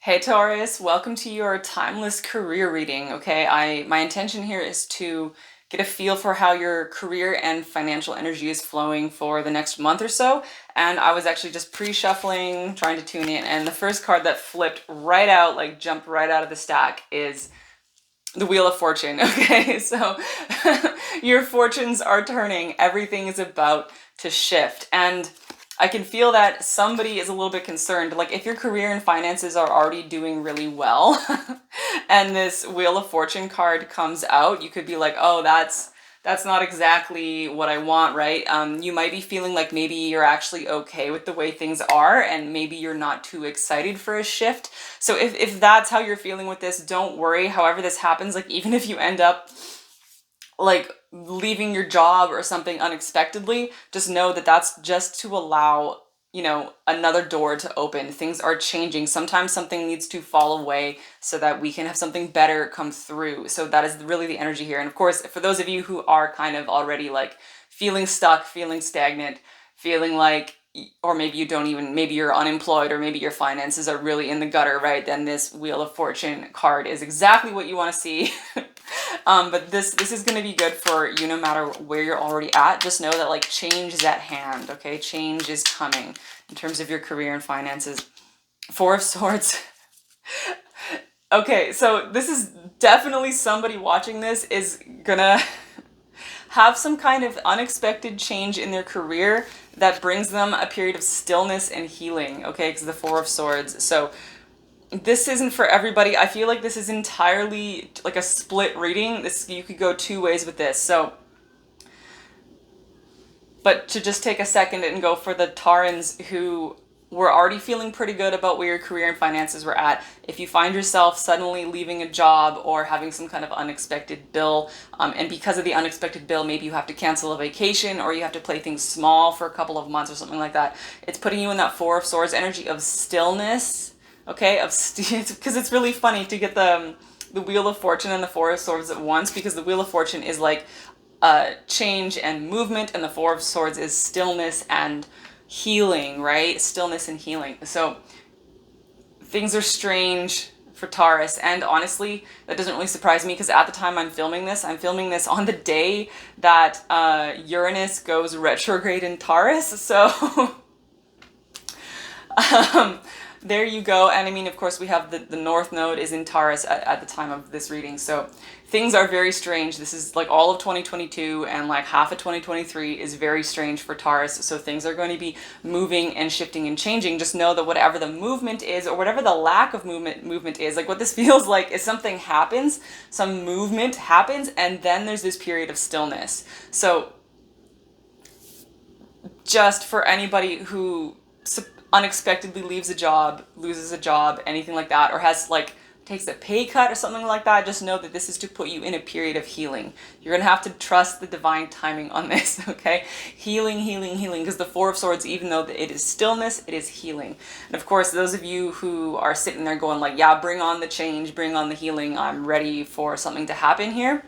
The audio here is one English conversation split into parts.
Hey Taurus, welcome to your timeless career reading. Okay, my intention here is to get a feel for how your career and financial energy is flowing for the next month or so. And I was actually just pre-shuffling, trying to tune in, and the first card that flipped right out, like jumped right out of the stack, is the Wheel of Fortune. Okay, so your fortunes are turning. Everything is about to shift. And I can feel that somebody is a little bit concerned. Like if your career and finances are already doing really well and this Wheel of Fortune card comes out, you could be like, oh, that's not exactly what I want, right? You might be feeling like maybe you're actually okay with the way things are and maybe you're not too excited for a shift. So if that's how you're feeling with this, don't worry. However this happens, like even if you end up like leaving your job or something unexpectedly, just know that that's just to allow, another door to open. Things are changing. Sometimes something needs to fall away so that we can have something better come through. So that is really the energy here. And of course, for those of you who are kind of already like feeling stuck, feeling stagnant, feeling like, or maybe you don't even, maybe you're unemployed or maybe your finances are really in the gutter, right? Then this Wheel of Fortune card is exactly what you want to see. But this is going to be good for you no matter where you're already at. Just know that like change is at hand, okay? Change is coming in terms of your career and finances. Four of Swords. Okay, so this is definitely somebody watching this is gonna have some kind of unexpected change in their career that brings them a period of stillness and healing, okay? Because the Four of Swords. So this isn't for everybody. I feel like this is entirely like a split reading. This, you could go two ways with this. So, but to just take a second and go for the Tarans who were already feeling pretty good about where your career and finances were at. If you find yourself suddenly leaving a job or having some kind of unexpected bill, and because of the unexpected bill, maybe you have to cancel a vacation or you have to play things small for a couple of months or something like that. It's putting you in that Four of Swords energy of stillness. Okay, because it's really funny to get the Wheel of Fortune and the Four of Swords at once, because the Wheel of Fortune is like change and movement, and the Four of Swords is stillness and healing, right? Stillness and healing. So things are strange for Taurus, and honestly, that doesn't really surprise me because at the time I'm filming this on the day that Uranus goes retrograde in Taurus. So um, there you go. And I mean, of course, we have the North Node is in Taurus at the time of this reading. So things are very strange. This is like all of 2022 and like half of 2023 is very strange for Taurus. So things are going to be moving and shifting and changing. Just know that whatever the movement is or whatever the lack of movement is, like what this feels like is something happens, some movement happens, and then there's this period of stillness. So just for anybody who unexpectedly leaves a job, loses a job, anything like that, or has like takes a pay cut or something like that, just know that this is to put you in a period of healing. You're gonna have to trust the divine timing on this, okay? Healing, healing, healing, because the Four of Swords, even though it is stillness, it is healing. And of course, those of you who are sitting there going like, yeah, bring on the change, bring on the healing, I'm ready for something to happen here.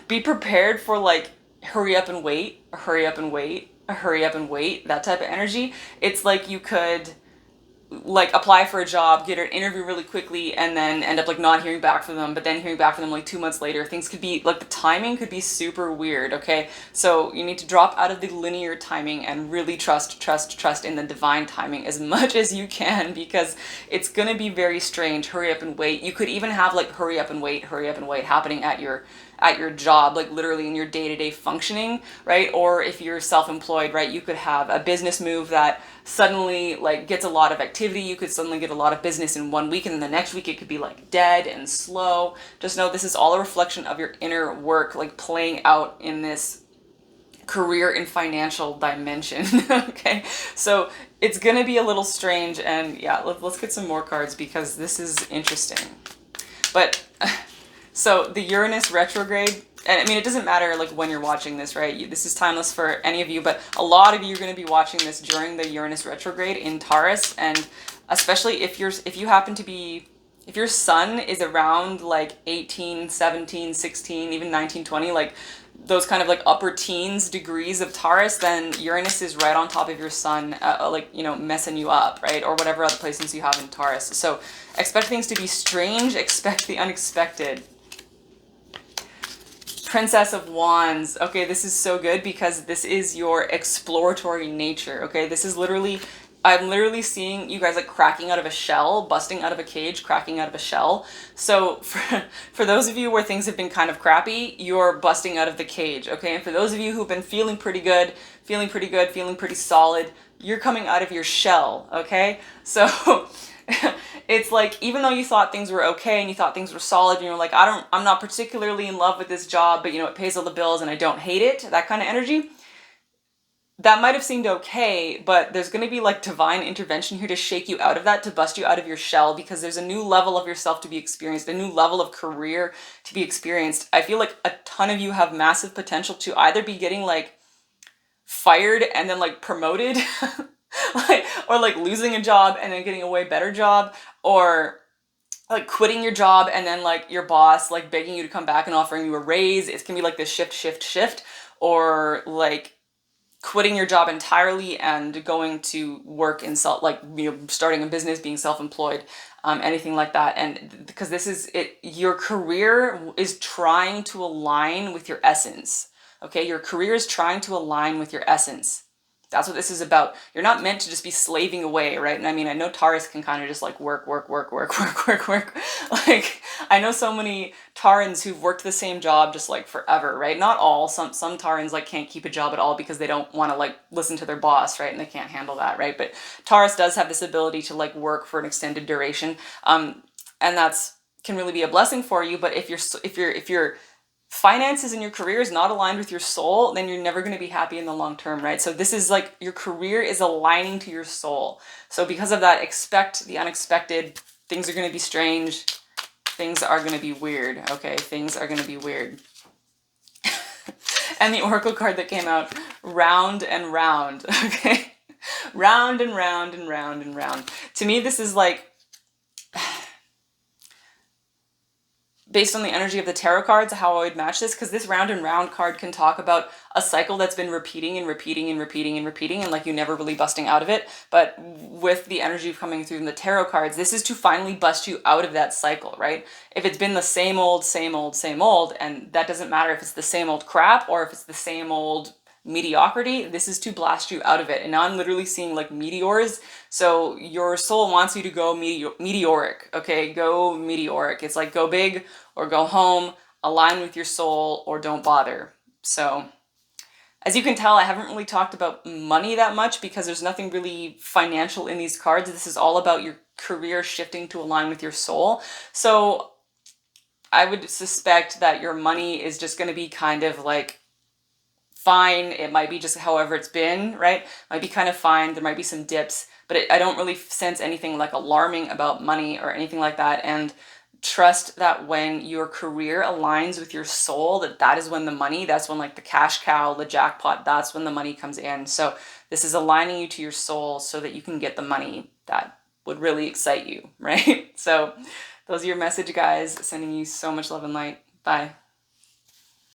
Be prepared for like, hurry up and wait, hurry up and wait, hurry up and wait, that type of energy. It's like you could like apply for a job, get an interview really quickly, and then end up like not hearing back from them, but then hearing back from them like 2 months later. Things could be like the timing could be super weird, okay? So you need to drop out of the linear timing and really trust in the divine timing as much as you can, because it's gonna be very strange. Hurry up and wait. You could even have like hurry up and wait happening at your job, like literally in your day-to-day functioning, right? Or if you're self-employed, right, you could have a business move that suddenly like gets a lot of activity. You could suddenly get a lot of business in 1 week, and then the next week it could be like dead and slow. Just know this is all a reflection of your inner work like playing out in this career and financial dimension. Okay, so it's gonna be a little strange, and yeah, let's get some more cards because this is interesting. But so the Uranus retrograde, and I mean, it doesn't matter like when you're watching this, right? This is timeless for any of you, but a lot of you are going to be watching this during the Uranus retrograde in Taurus, and especially if you happen to be, if your sun is around like 18, 17, 16, even 19, 20, like those kind of like upper teens degrees of Taurus, then Uranus is right on top of your sun, like, you know, messing you up, right? Or whatever other placements you have in Taurus. So expect things to be strange, expect the unexpected. Princess of Wands. Okay, this is so good because this is your exploratory nature. Okay, this is literally, I'm literally seeing you guys like cracking out of a shell, busting out of a cage, cracking out of a shell. So for those of you where things have been kind of crappy, you're busting out of the cage. Okay, and for those of you who've been feeling pretty good, feeling pretty solid, you're coming out of your shell. Okay, so it's like, even though you thought things were okay and you thought things were solid and you're like, I'm not particularly in love with this job, but you know, it pays all the bills and I don't hate it, that kind of energy, that might have seemed okay, but there's going to be like divine intervention here to shake you out of that, to bust you out of your shell, because there's a new level of yourself to be experienced, a new level of career to be experienced. I feel like a ton of you have massive potential to either be getting like fired and then like promoted like, or like losing a job and then getting a way better job, or like quitting your job and then like your boss like begging you to come back and offering you a raise. It can be like this shift, or like quitting your job entirely and going to work in self, like, you know, starting a business, being self-employed, anything like that. And because this is it, your career is trying to align with your essence. Okay, your career is trying to align with your essence. That's what this is about. You're not meant to just be slaving away, right? And I mean, I know Taurus can kind of just like work. Like, I know so many Taurans who've worked the same job just like forever, right? Not all. Some Taurans like can't keep a job at all because they don't want to like listen to their boss, right? And they can't handle that, right? But Taurus does have this ability to like work for an extended duration, and that's can really be a blessing for you. But if your finances in your career is not aligned with your soul, then you're never going to be happy in the long term, right? So this is like your career is aligning to your soul. So because of that, expect the unexpected. Things are going to be strange. Things are going to be weird. Okay, things are going to be weird. And the oracle card that came out, round and round. Okay, round and round and round and round. To me, this is like, based on the energy of the tarot cards, how I would match this, because this round and round card can talk about a cycle that's been repeating and like you never really busting out of it. But with the energy coming through from the tarot cards, this is to finally bust you out of that cycle, right? If it's been the same old, and that doesn't matter if it's the same old crap or if it's the same old mediocrity, this is to blast you out of it. And now I'm literally seeing like meteors. So your soul wants you to go meteoric. Okay, go meteoric. It's like go big or go home, align with your soul, or don't bother. So as you can tell, I haven't really talked about money that much because there's nothing really financial in these cards. This is all about your career shifting to align with your soul. So I would suspect that your money is just going to be kind of like fine. It might be just however it's been, right? Might be kind of fine. There might be some dips, but I don't really sense anything like alarming about money or anything like that. And trust that when your career aligns with your soul, that is when the money, that's when like the cash cow, the jackpot, that's when the money comes in. So this is aligning you to your soul so that you can get the money that would really excite you, right? So those are your message, guys. Sending you so much love and light. Bye.